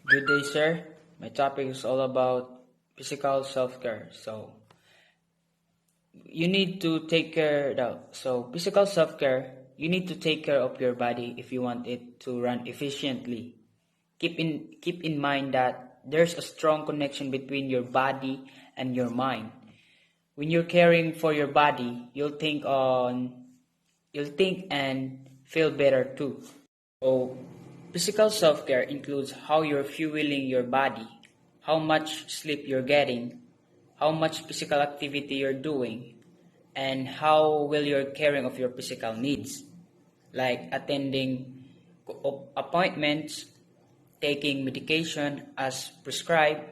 Good day, sir. My topic is all about physical self-care. You need to take care. Physical self-care. You need to take care of your body if you want it to run efficiently. Keep in mind that there's a strong connection between your body and your mind. When you're caring for your body, you'll think and feel better too. So, physical self care includes how you're fueling your body, how much sleep you're getting, how much physical activity you're doing, and how well you're caring of your physical needs, like attending appointments, taking medication as prescribed,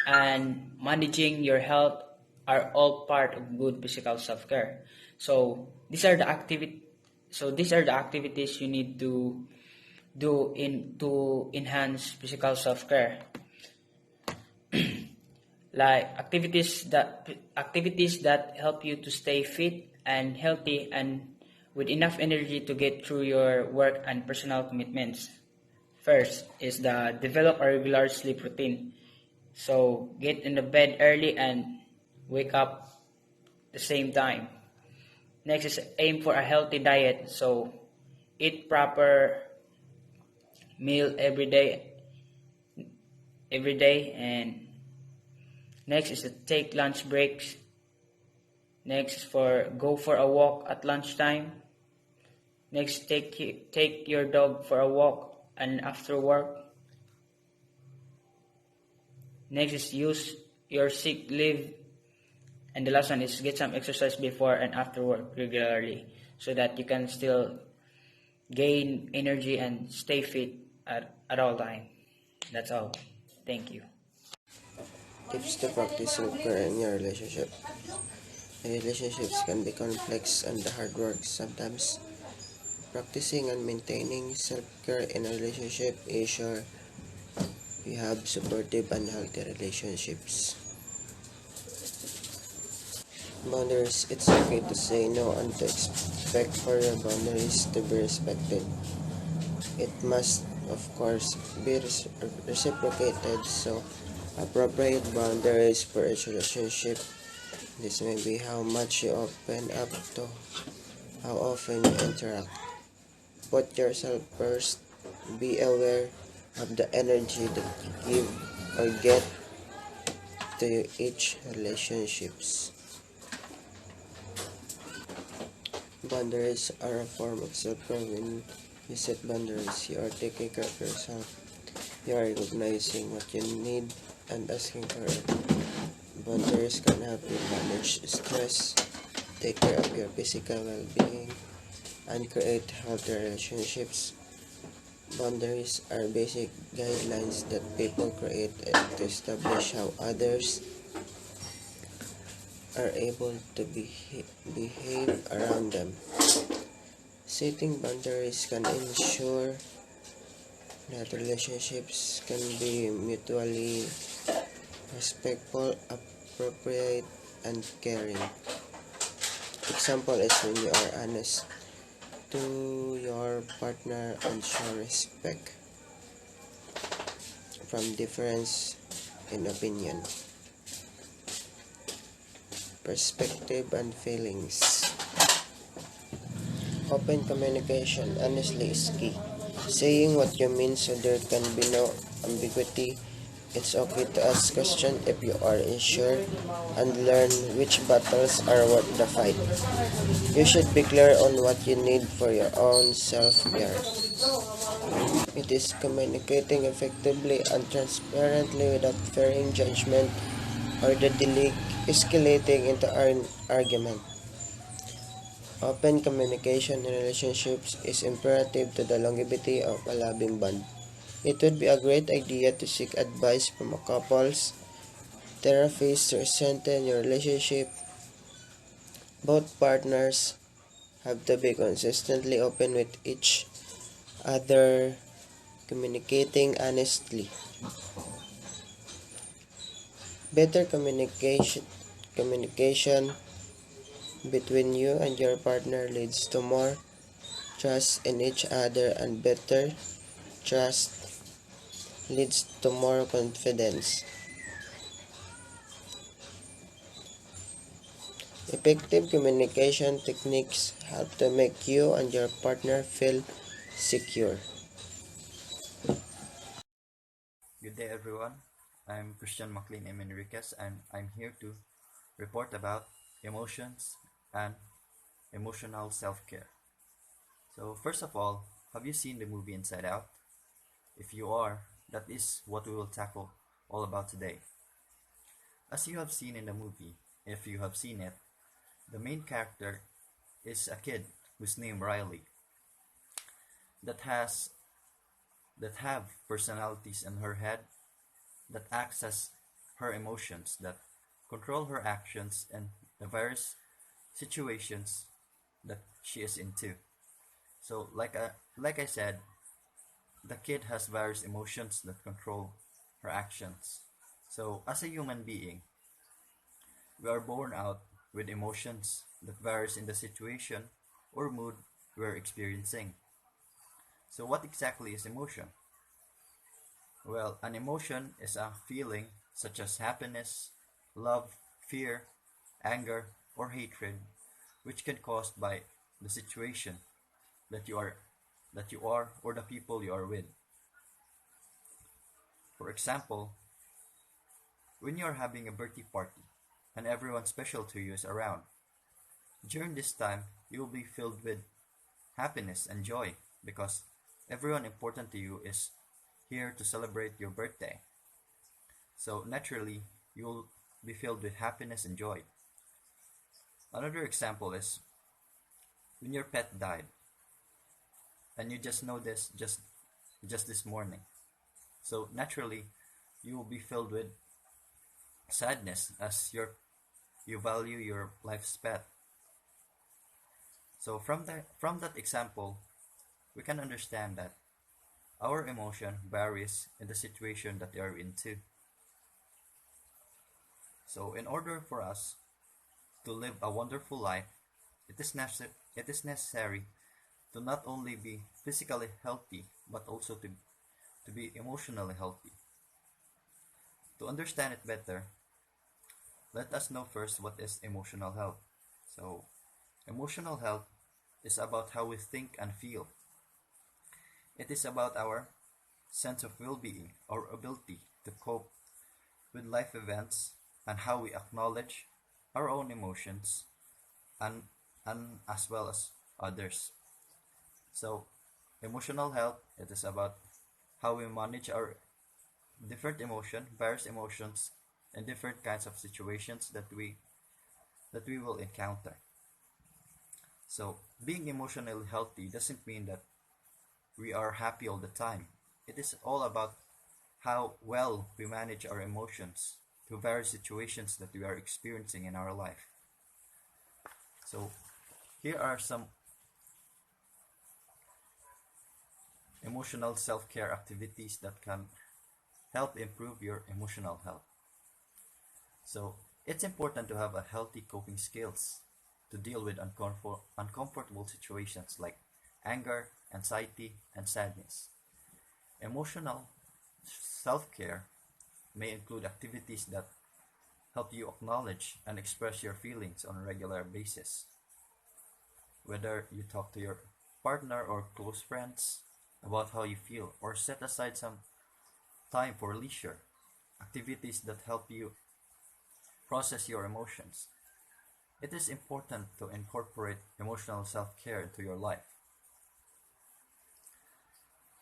and managing your health are all part of good physical self care. So these are the activity. So these are the activities you need to to enhance physical self-care, like activities that help you to stay fit and healthy and with enough energy to get through your work and personal commitments. First is the develop a regular sleep routine. So get in the bed early and wake up the same time. Next is aim for a healthy diet. So eat proper meal every day, and next is to take lunch breaks. Next is for go for a walk at lunchtime. Next, take your dog for a walk and after work. Next is use your sick leave, and the last one is get some exercise before and after work regularly so that you can still gain energy and stay fit at all time. That's all. Thank you. Tips to practice self-care in your relationship. Relationships can be complex and hard work sometimes. Practicing and maintaining self-care in a relationship ensure you have supportive and healthy relationships. Boundaries. It's okay to say no and to expect for your boundaries to be respected. It must, of course, be reciprocated, so appropriate boundaries for each relationship. This may be how much you open up to how often you interact. Put yourself first. Be aware of the energy that you give or get to each relationships. Boundaries are a form of self-care. When you set boundaries, you are taking care of yourself. You are recognizing what you need and asking for it. Boundaries can help you manage stress, take care of your physical well-being, and create healthy relationships. Boundaries are basic guidelines that people create to establish how others are able to behave around them. Setting boundaries can ensure that relationships can be mutually respectful, appropriate, and caring. Example is when you are honest to your partner and show respect from difference in opinion, perspective, and feelings. Open communication honestly is key. Saying what you mean so there can be no ambiguity. It's okay to ask questions if you are unsure and learn which battles are worth the fight. You should be clear on what you need for your own self-care. It is communicating effectively and transparently without fearing judgment or the delay escalating into an argument. Open communication in relationships is imperative to the longevity of a loving bond. It would be a great idea to seek advice from a couple's therapist to strengthen your relationship. Both partners have to be consistently open with each other, communicating honestly. Better communication between you and your partner leads to more trust in each other and better trust leads to more confidence. Effective communication techniques help to make you and your partner feel secure. Good day, everyone. I'm Christian McLean M. Enriquez, and I'm here to report about emotions and emotional self care. So, first of all, have you seen the movie Inside Out? If you are, that is what we will tackle all about today. As you have seen in the movie, if you have seen it, the main character is a kid who's named Riley that has that have personalities in her head that access her emotions, that control her actions and the various situations that she is into. So, like I said, the kid has various emotions that control her actions. So, as a human being, we are born out with emotions that varies in the situation or mood we're experiencing. So, what exactly is emotion? Well, an emotion is a feeling such as happiness, love, fear, anger, or hatred, which can caused by the situation that you are or the people you are with. For example, when you are having a birthday party and everyone special to you is around, during this time you will be filled with happiness and joy because everyone important to you is here to celebrate your birthday. So naturally, you will be filled with happiness and joy. Another example is when your pet died and you just know this just this morning. So naturally, you will be filled with sadness as you value your life's pet. So from that example, we can understand that our emotion varies in the situation that they are into. So in order for us to live a wonderful life, it is necessary to not only be physically healthy but also to be emotionally healthy. To understand it better, let us know first what is emotional health. So, emotional health is about how we think and feel. It is about our sense of well being, our ability to cope with life events, and how we acknowledge our own emotions and, and as well as others. So, emotional health, it is about how we manage our various emotions, and different kinds of situations that we will encounter. So, being emotionally healthy doesn't mean that we are happy all the time. It is all about how well we manage our emotions to various situations that we are experiencing in our life. So, here are some emotional self care activities that can help improve your emotional health. So, it's important to have a healthy coping skills to deal with uncomfortable situations like anger, anxiety, and sadness. Emotional self care may include activities that help you acknowledge and express your feelings on a regular basis. Whether you talk to your partner or close friends about how you feel, or set aside some time for leisure, activities that help you process your emotions. It is important to incorporate emotional self care into your life.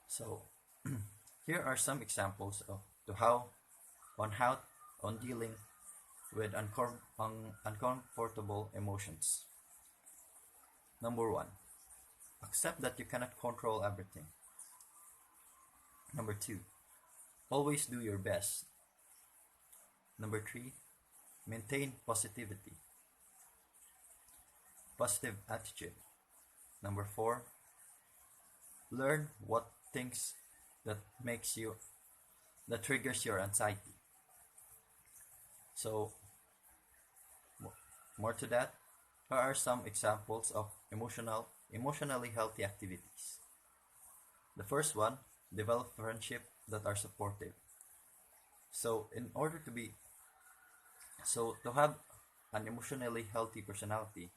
So, here are some examples of to how on how on dealing with uncomfortable emotions. Number one, accept that you cannot control everything. Number two, always do your best. Number three, maintain positive attitude. Number four, learn what things that makes you that triggers your anxiety. So, more to that, here are some examples of emotionally healthy activities. The first one, develop friendship that are supportive. So in order to be to have an emotionally healthy personality,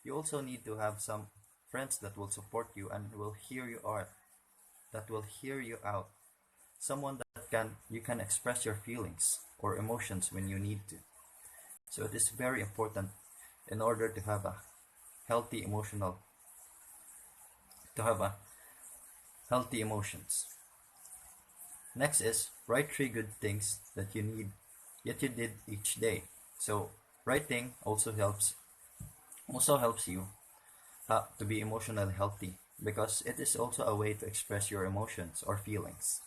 you also need to have some friends that will support you and will hear you out, that will hear you out. Someone that you can express your feelings or emotions when you need to. So it is very important in order to have a healthy emotional to have a healthy emotions. Next is write three good things that you need yet you did each day. So writing also helps you to be emotionally healthy because it is also a way to express your emotions or feelings.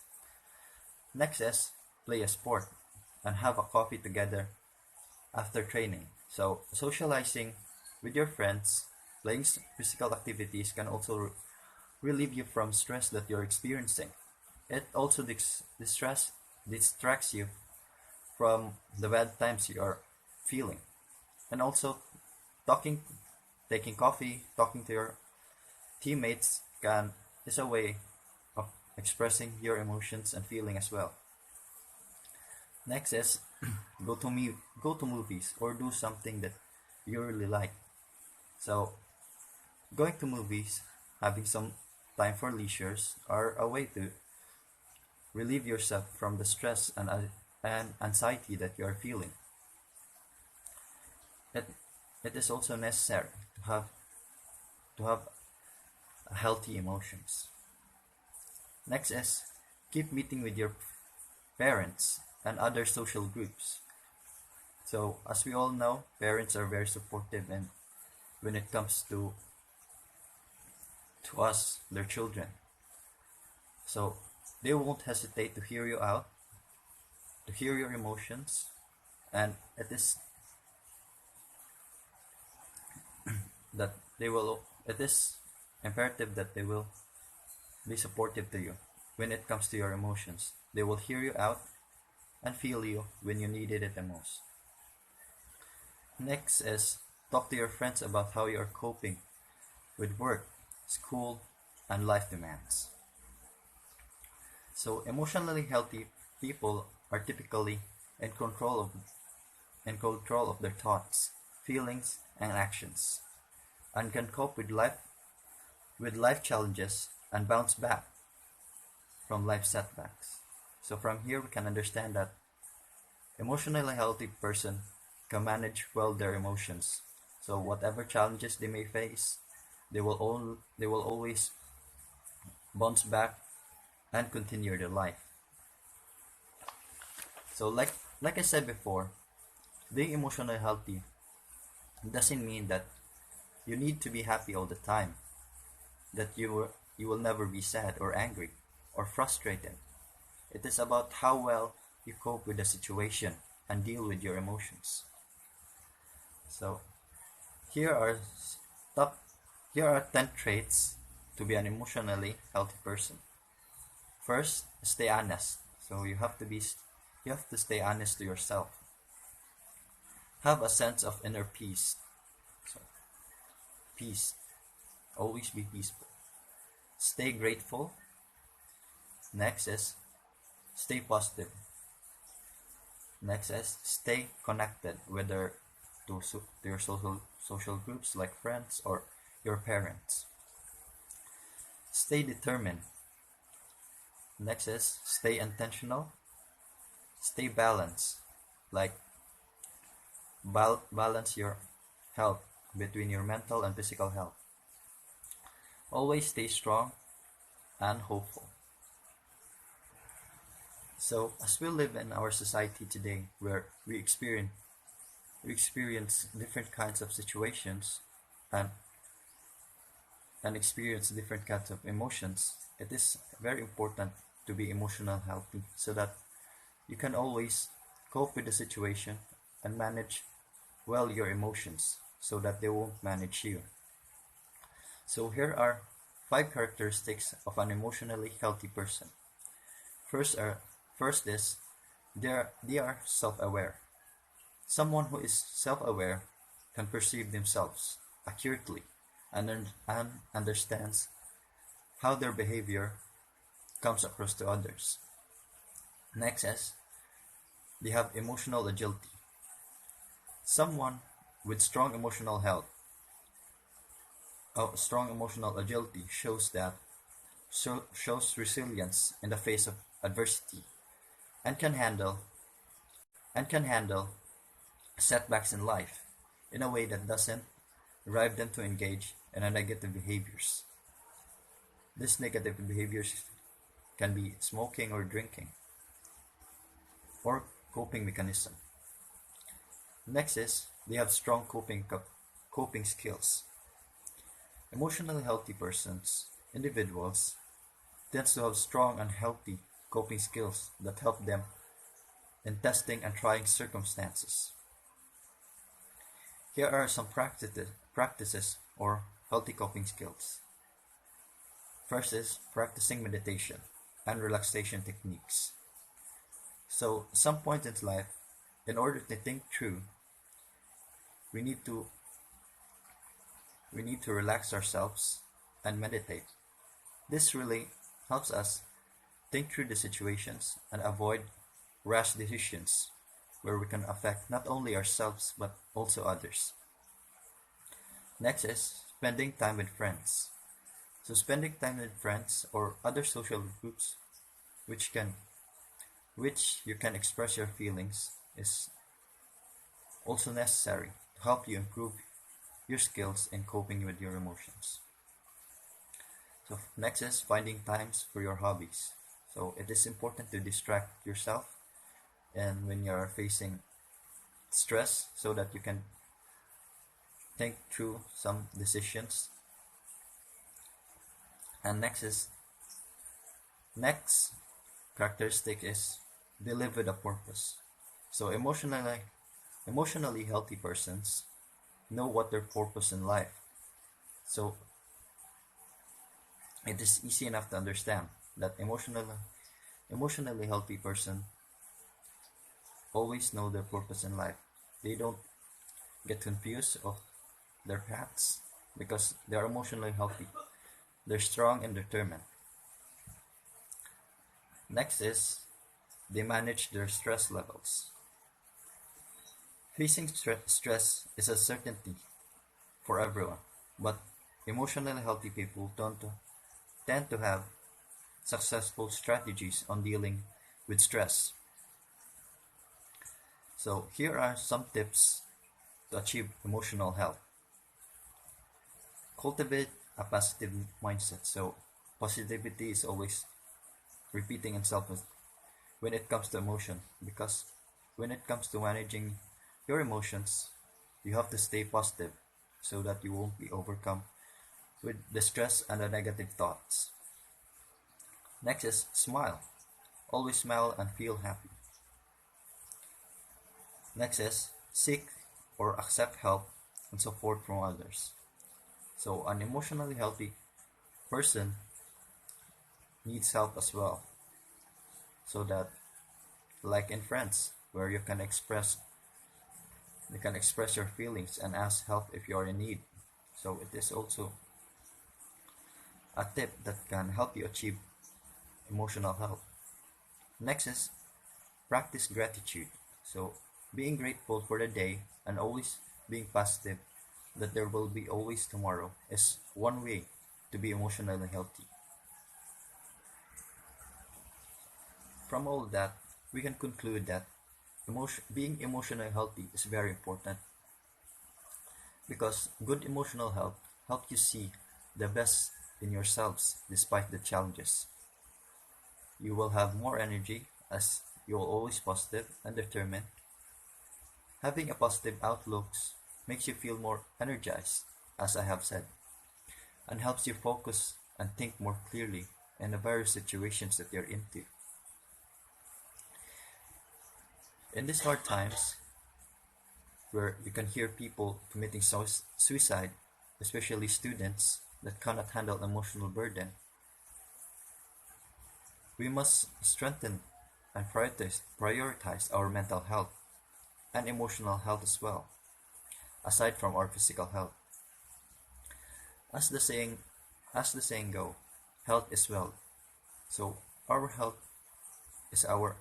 Next is play a sport and have a coffee together after training. So socializing with your friends, playing physical activities can also relieve you from stress that you're experiencing. It also distracts you from the bad times you are feeling. And also talking taking coffee, talking to your teammates can is a way of expressing your emotions and feeling as well. Next is go to movies or do something that you really like. So going to movies, having some time for leisures are a way to relieve yourself from the stress and anxiety that you are feeling. It, it is also necessary to have healthy emotions. Next is keep meeting with your parents and other social groups. So as we all know, parents are very supportive and when it comes to us, their children. So they won't hesitate to hear you out, to hear your emotions, and that it is imperative that they will be supportive to you when it comes to your emotions. They will hear you out and feel you when you needed it the most. Next is talk to your friends about how you are coping with work, school, and life demands. So emotionally healthy people are typically in control of their thoughts, feelings, and actions, and can cope with life challenges and bounce back from life setbacks. So from here we can understand that emotionally healthy person can manage well their emotions. So whatever challenges they may face, they will always bounce back and continue their life. So like I said before, being emotionally healthy doesn't mean that you need to be happy all the time, that you will never be sad or angry or frustrated. It is about how well you cope with the situation and deal with your emotions. So here are top here are 10 traits to be an emotionally healthy person. First, stay honest. So you have to stay honest to yourself. Have a sense of inner peace. So peace. Always be peaceful. Stay grateful. Next is stay positive. Next is stay connected, whether to your social groups like friends or your parents. Stay determined. Next is stay intentional. Stay balanced, like balance your health between your mental and physical health. Always stay strong and hopeful. So as we live in our society today where we experience different kinds of situations and experience different kinds of emotions, it is very important to be emotional healthy so that you can always cope with the situation and manage well your emotions so that they won't manage you. So here are 5 characteristics of an emotionally healthy person. First are First is they are self-aware. Someone who is self-aware can perceive themselves accurately and understands how their behavior comes across to others. Next is they have emotional agility. Someone with strong emotional agility shows resilience in the face of adversity and can handle setbacks in life in a way that doesn't drive them to engage in a negative behaviors. These negative behaviors can be smoking or drinking or coping mechanism. Next is they have strong coping skills. Emotionally healthy individuals, tends to have strong and healthy coping skills that help them in testing and trying circumstances. Here are some practices or healthy coping skills. First is practicing meditation and relaxation techniques. So, some point in life, in order to think through, we need to we need to relax ourselves and meditate. This really helps us think through the situations and avoid rash decisions where we can affect not only ourselves but also others. Next is spending time with friends. So spending time with friends or other social groups which can which you can express your feelings is also necessary to help you improve your skills in coping with your emotions. So next is finding times for your hobbies. So it is important to distract yourself and when you're facing stress so that you can think through some decisions. And next characteristic is they live with a purpose. So emotionally healthy persons know what their purpose in life. So it is easy enough to understand that emotionally healthy person always know their purpose in life. They don't get confused of their paths because they are emotionally healthy. They're strong and determined. Next is they manage their stress levels. Facing stress is a certainty for everyone, but emotionally healthy people tend to have successful strategies on dealing with stress. So here are some tips to achieve emotional health. Cultivate a positive mindset. So positivity is always repeating itself when it comes to emotion because when it comes to managing your emotions, you have to stay positive so that you won't be overcome with the stress and the negative thoughts. Next is smile. Always smile and feel happy. Next is seek or accept help and support from others. So an emotionally healthy person needs help as well. So that like in friends where you can express your feelings and ask help if you are in need. So it is also a tip that can help you achieve emotional health. Next is practice gratitude. So being grateful for the day and always being positive that there will be always tomorrow is one way to be emotionally healthy. From all that, we can conclude that being emotionally healthy is very important because good emotional health helps you see the best in yourselves despite the challenges. You will have more energy as you are always positive and determined. Having a positive outlook makes you feel more energized, as I have said, and helps you focus and think more clearly in the various situations that you're into. In these hard times, where you can hear people committing suicide, especially students that cannot handle emotional burden, we must strengthen and prioritize our mental health and emotional health as well, aside from our physical health. As the saying as the saying go, health is wealth. So our health is our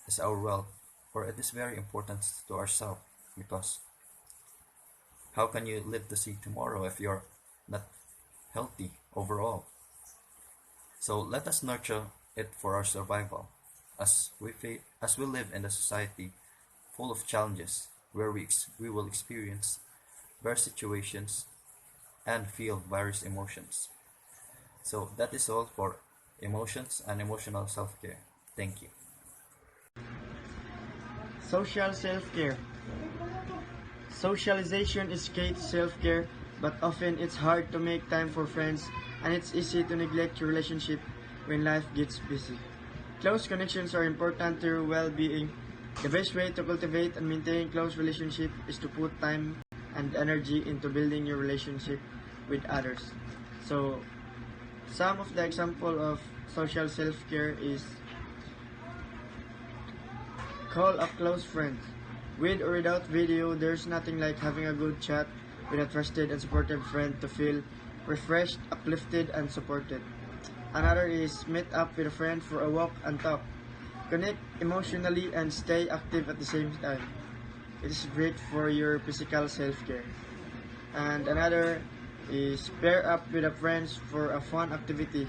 is our wealth, or it is very important to ourselves, because how can you live to see tomorrow if you're not healthy overall? So let us nurture it for our survival, as we live in a society full of challenges where we will experience various situations and feel various emotions. So that is all for emotions and emotional self-care. Thank you. Social self-care. Socialization is key to self-care, but often it's hard to make time for friends and it's easy to neglect your relationship when life gets busy. Close connections are important to your well-being. The best way to cultivate and maintain close relationship is to put time and energy into building your relationship with others. So, some of the example of social self-care is call a close friend. With or without video, there's nothing like having a good chat with a trusted and supportive friend to feel refreshed, uplifted, and supported. Another is meet up with a friend for a walk and talk. Connect emotionally and stay active at the same time. It is great for your physical self-care. And another is pair up with a friends for a fun activity.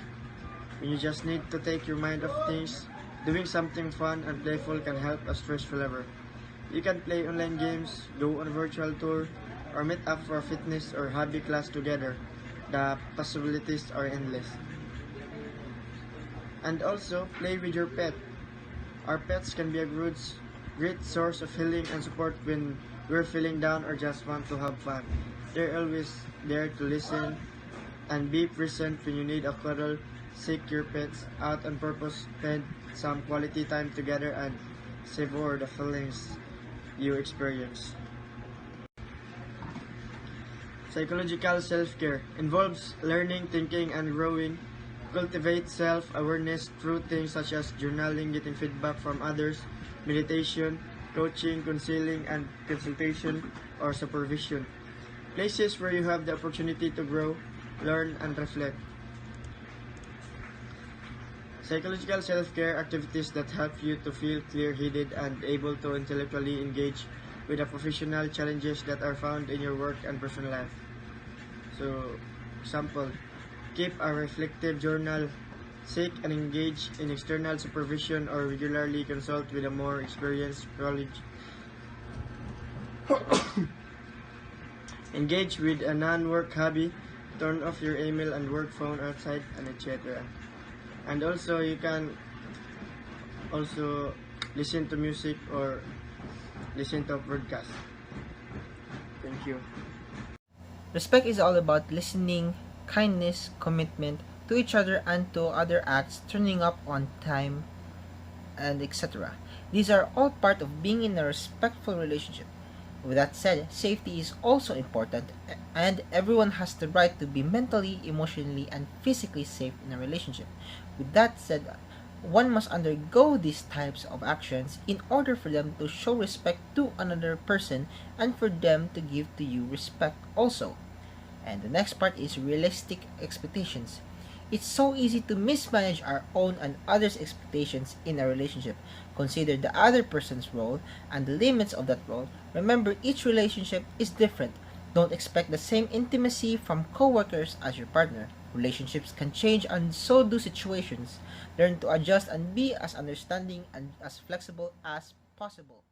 When you just need to take your mind off things, doing something fun and playful can help a stress reliever. You can play online games, go on a virtual tour, or meet up for a fitness or hobby class together. The possibilities are endless. And also, play with your pet. Our pets can be a great source of healing and support when we're feeling down or just want to have fun. They're always there to listen and be present when you need a cuddle. Seek your pets out on purpose, spend some quality time together, and savor the feelings you experience. Psychological self-care involves learning, thinking, and growing. Cultivate self-awareness through things such as journaling, getting feedback from others, meditation, coaching, counseling, and consultation or supervision. Places where you have the opportunity to grow, learn, and reflect. Psychological self-care activities that help you to feel clear-headed and able to intellectually engage with the professional challenges that are found in your work and personal life. So, example, keep a reflective journal, seek and engage in external supervision or regularly consult with a more experienced colleague. Engage with a non-work hobby, turn off your email and work phone outside, and etc. And also you can also listen to music or listen to a podcast. Thank you. Respect is all about listening, kindness, commitment to each other and to other acts, turning up on time, and etc. These are all part of being in a respectful relationship. With that said, safety is also important, and everyone has the right to be mentally, emotionally, and physically safe in a relationship. With that said, one must undergo these types of actions in order for them to show respect to another person and for them to give to you respect also. And the next part is realistic expectations. It's so easy to mismanage our own and others' expectations in a relationship. Consider the other person's role and the limits of that role. Remember, each relationship is different. Don't expect the same intimacy from coworkers as your partner. Relationships can change and so do situations. Learn to adjust and be as understanding and as flexible as possible.